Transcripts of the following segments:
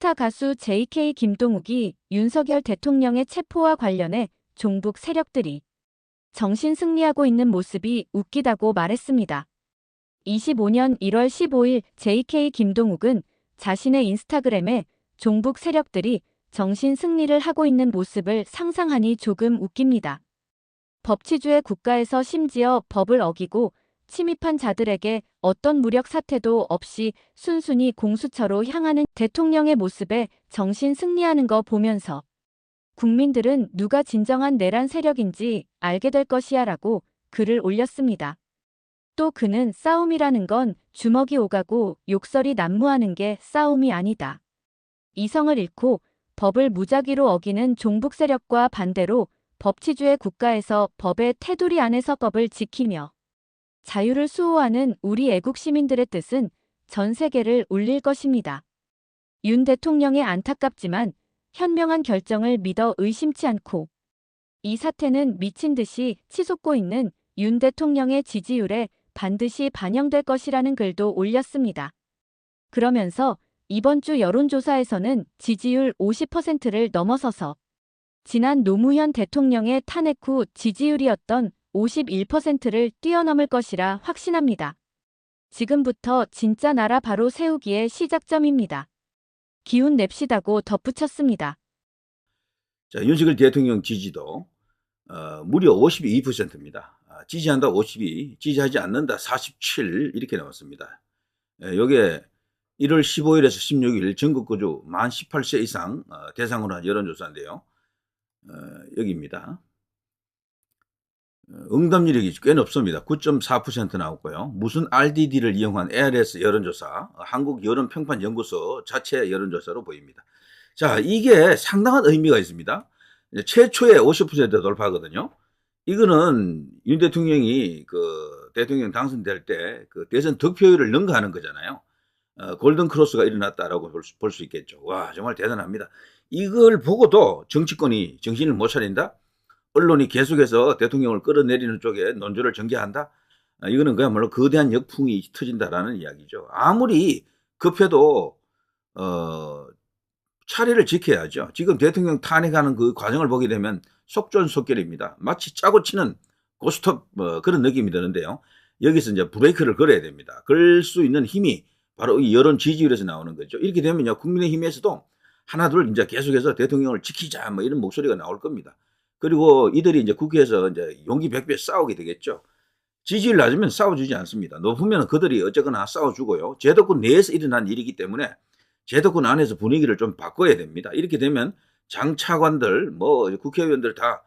스타 가수 JK 김동욱이 윤석열 대통령의 체포와 관련해 종북 세력들이 정신 승리하고 있는 모습이 웃기다고 말했습니다. 25년 1월 15일 JK 김동욱은 자신의 인스타그램에 종북 세력들이 정신 승리를 하고 있는 모습을 상상하니 조금 웃깁니다. 법치주의 국가에서 심지어 법을 어기고 침입한 자들에게 어떤 무력 사태도 없이 순순히 공수처로 향하는 대통령의 모습에 정신 승리하는 거 보면서 국민들은 누가 진정한 내란 세력인지 알게 될 것이야 라고 글을 올렸습니다. 또 그는 싸움이라는 건 주먹이 오가고 욕설이 난무하는 게 싸움이 아니다. 이성을 잃고 법을 무작위로 어기는 종북 세력과 반대로 법치주의 국가에서 법의 테두리 안에서 법을 지키며 자유를 수호하는 우리 애국 시민들의 뜻은 전 세계를 울릴 것입니다. 윤 대통령의 안타깝지만 현명한 결정을 믿어 의심치 않고 이 사태는 미친 듯이 치솟고 있는 윤 대통령의 지지율에 반드시 반영될 것이라는 글도 올렸습니다. 그러면서 이번 주 여론조사에서는 지지율 50%를 넘어서서 지난 노무현 대통령의 탄핵 후 지지율이었던 51%를 뛰어넘을 것이라 확신합니다. 지금부터 진짜 나라 바로 세우기의 시작점입니다. 기운 냅시다고 덧붙였습니다. 자, 윤석열 대통령 지지도 무려 52%입니다. 지지한다 52, 지지하지 않는다 47 이렇게 나왔습니다. 요게 1월 15일에서 16일 전국 거주 만 18세 이상 대상으로 한 여론조사인데요. 여기입니다. 응답률이 꽤 높습니다. 9.4% 나왔고요. 무슨 RDD를 이용한 ARS 여론조사, 한국여론평판연구소 자체 여론조사로 보입니다. 자, 이게 상당한 의미가 있습니다. 최초의 50% 돌파거든요. 이거는 윤 대통령이 그 대통령 당선될 때 그 대선 득표율을 능가하는 거잖아요. 골든 크로스가 일어났다라고 볼 수 있겠죠. 와, 정말 대단합니다. 이걸 보고도 정치권이 정신을 못 차린다? 언론이 계속해서 대통령을 끌어내리는 쪽에 논조를 전개한다? 이거는 그야말로 거대한 역풍이 터진다라는 이야기죠. 아무리 급해도 차례를 지켜야죠. 지금 대통령 탄핵하는 그 과정을 보게 되면 속전속결입니다. 마치 짜고 치는 고스톱 그런 느낌이 드는데요. 여기서 이제 브레이크를 걸어야 됩니다. 걸 수 있는 힘이 바로 이 여론 지지율에서 나오는 거죠. 이렇게 되면요, 국민의힘에서도 하나둘 이제 계속해서 대통령을 지키자 뭐 이런 목소리가 나올 겁니다. 그리고 이들이 이제 국회에서 이제 용기 백배 싸우게 되겠죠. 지지율 낮으면 싸워주지 않습니다. 높으면 그들이 어쨌거나 싸워주고요. 제도권 내에서 일어난 일이기 때문에 제도권 안에서 분위기를 좀 바꿔야 됩니다. 이렇게 되면 장차관들, 뭐 국회의원들 다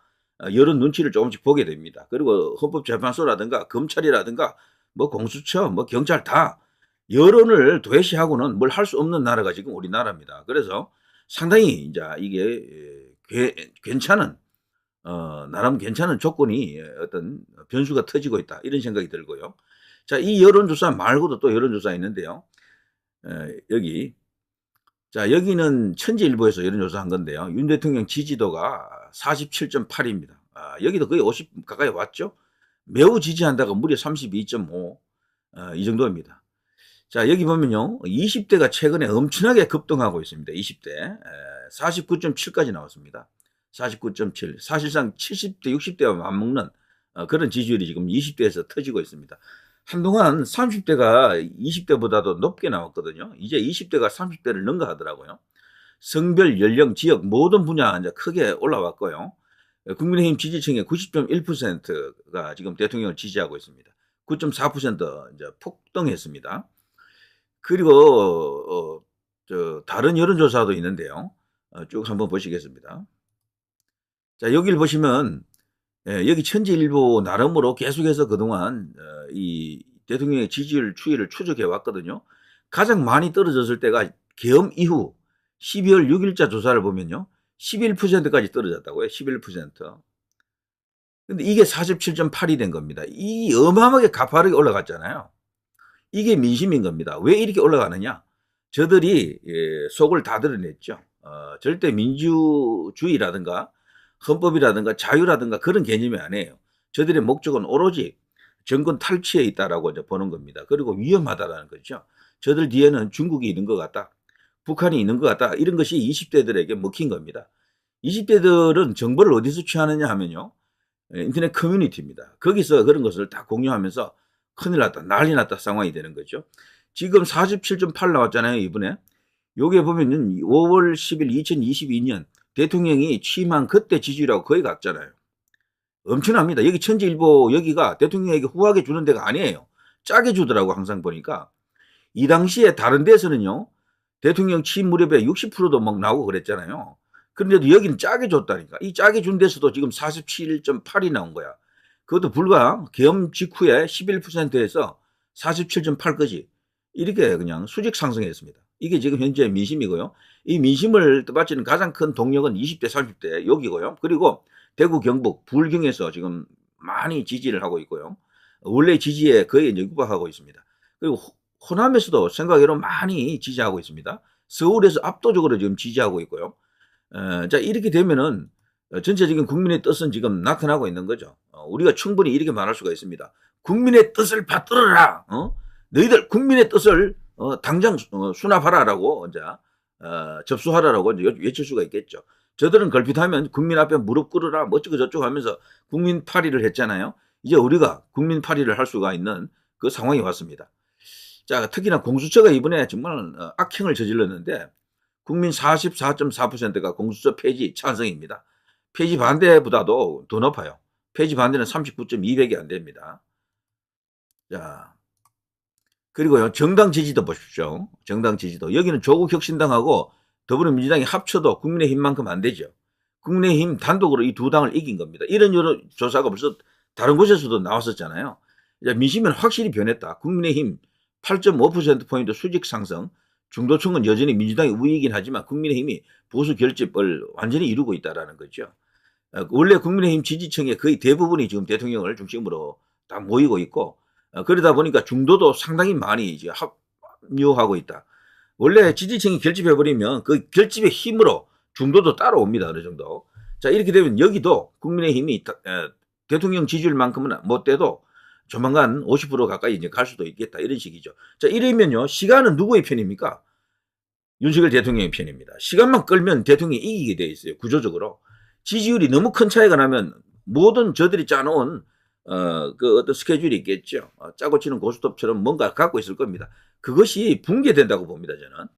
여론 눈치를 조금씩 보게 됩니다. 그리고 헌법재판소라든가 검찰이라든가 뭐 공수처, 뭐 경찰 다 여론을 도외시하고는 뭘 할 수 없는 나라가 지금 우리나라입니다. 그래서 상당히 이제 이게 괜찮은 나름 괜찮은 조건이 어떤 변수가 터지고 있다 이런 생각이 들고요. 자, 이 여론조사 말고도 또 여론조사 있는데요. 여기 자, 여기는 천지일보에서 여론조사한 건데요. 윤 대통령 지지도가 47.8입니다. 여기도 거의 50 가까이 왔죠. 매우 지지한다가 무려 32.5 이 정도입니다. 자, 여기 보면요, 20대가 최근에 엄청나게 급등하고 있습니다. 20대 49.7까지 나왔습니다. 49.7 사실상 70대 60대와 맞먹는 그런 지지율이 지금 20대에서 터지고 있습니다. 한동안 30대가 20대보다도 높게 나왔거든요. 이제 20대가 30대를 능가하더라고요. 성별, 연령, 지역 모든 분야 이제 크게 올라왔고요. 국민의힘 지지층의 90.1%가 지금 대통령을 지지하고 있습니다. 9.4% 이제 폭등했습니다. 그리고 다른 여론조사도 있는데요. 쭉 한번 보시겠습니다. 자, 여기를 보시면 여기 천지일보 나름으로 계속해서 그동안 이 대통령의 지지율 추이를 추적해 왔거든요. 가장 많이 떨어졌을 때가 계엄 이후 12월 6일자 조사를 보면요. 11%까지 떨어졌다고요. 11%. 근데 이게 47.8이 된 겁니다. 이 어마어마하게 가파르게 올라갔잖아요. 이게 민심인 겁니다. 왜 이렇게 올라가느냐? 저들이 속을 다 드러냈죠. 절대 민주주의라든가 헌법이라든가 자유라든가 그런 개념이 아니에요. 저들의 목적은 오로지 정권 탈취에 있다라고 이제 보는 겁니다. 그리고 위험하다라는 거죠. 저들 뒤에는 중국이 있는 것 같다. 북한이 있는 것 같다. 이런 것이 20대들에게 먹힌 겁니다. 20대들은 정보를 어디서 취하느냐 하면요. 인터넷 커뮤니티입니다. 거기서 그런 것을 다 공유하면서 큰일 났다, 난리 났다 상황이 되는 거죠. 지금 47.8 나왔잖아요, 이번에. 여기에 보면은 5월 10일 2022년 대통령이 취임한 그때 지지율하고 거의 같잖아요. 엄청납니다. 여기 천지일보 여기가 대통령에게 후하게 주는 데가 아니에요. 짜게 주더라고 항상 보니까. 이 당시에 다른 데서는요. 대통령 취임 무렵에 60%도 막 나오고 그랬잖아요. 그런데도 여기는 짜게 줬다니까. 이 짜게 준 데서도 지금 47.8이 나온 거야. 그것도 불과 계엄 직후에 11%에서 47.8까지 이렇게 그냥 수직 상승했습니다. 이게 지금 현재 민심이고요. 이 민심을 떠받치는 가장 큰 동력은 20대, 30대 여기고요. 그리고 대구, 경북, 불경에서 지금 많이 지지를 하고 있고요. 원래 지지에 거의 이제 육박하고 있습니다. 그리고 호남에서도 생각외로 많이 지지하고 있습니다. 서울에서 압도적으로 지금 지지하고 있고요. 자, 이렇게 되면은 전체적인 국민의 뜻은 지금 나타나고 있는 거죠. 우리가 충분히 이렇게 말할 수가 있습니다. 국민의 뜻을 받들어라. 너희들 국민의 뜻을 당장 수납하라라고 이제 접수하라라고 이제 외칠 수가 있겠죠. 저들은 걸핏하면 국민 앞에 무릎 꿇으라 뭐 어쩌고 저쩌고 하면서 국민 파리를 했잖아요. 이제 우리가 국민 파리를 할 수가 있는 그 상황이 왔습니다. 자, 특히나 공수처가 이번에 정말 악행을 저질렀는데 국민 44.4%가 공수처 폐지 찬성입니다. 폐지 반대보다도 더 높아요. 폐지 반대는 39.200이 안 됩니다. 자, 그리고요, 정당 지지도 보십시오. 정당 지지도. 여기는 조국혁신당하고 더불어민주당이 합쳐도 국민의힘만큼 안 되죠. 국민의힘 단독으로 이 두 당을 이긴 겁니다. 이런 여론조사가 벌써 다른 곳에서도 나왔었잖아요. 민심은 확실히 변했다. 국민의힘 8.5%포인트 수직 상승. 중도층은 여전히 민주당이 우위이긴 하지만 국민의힘이 보수 결집을 완전히 이루고 있다는 거죠. 원래 국민의힘 지지층의 거의 대부분이 지금 대통령을 중심으로 다 모이고 있고 그러다 보니까 중도도 상당히 많이 이제 합류하고 있다. 원래 지지층이 결집해버리면 그 결집의 힘으로 중도도 따라옵니다. 어느 정도. 자, 이렇게 되면 여기도 국민의힘이 대통령 지지율만큼은 못 돼도 조만간 50% 가까이 이제 갈 수도 있겠다. 이런 식이죠. 자, 이러면요. 시간은 누구의 편입니까? 윤석열 대통령의 편입니다. 시간만 끌면 대통령이 이기게 돼 있어요. 구조적으로. 지지율이 너무 큰 차이가 나면 모든 저들이 짜놓은 그 어떤 스케줄이 있겠죠. 짜고 치는 고스톱처럼 뭔가 갖고 있을 겁니다. 그것이 붕괴된다고 봅니다, 저는.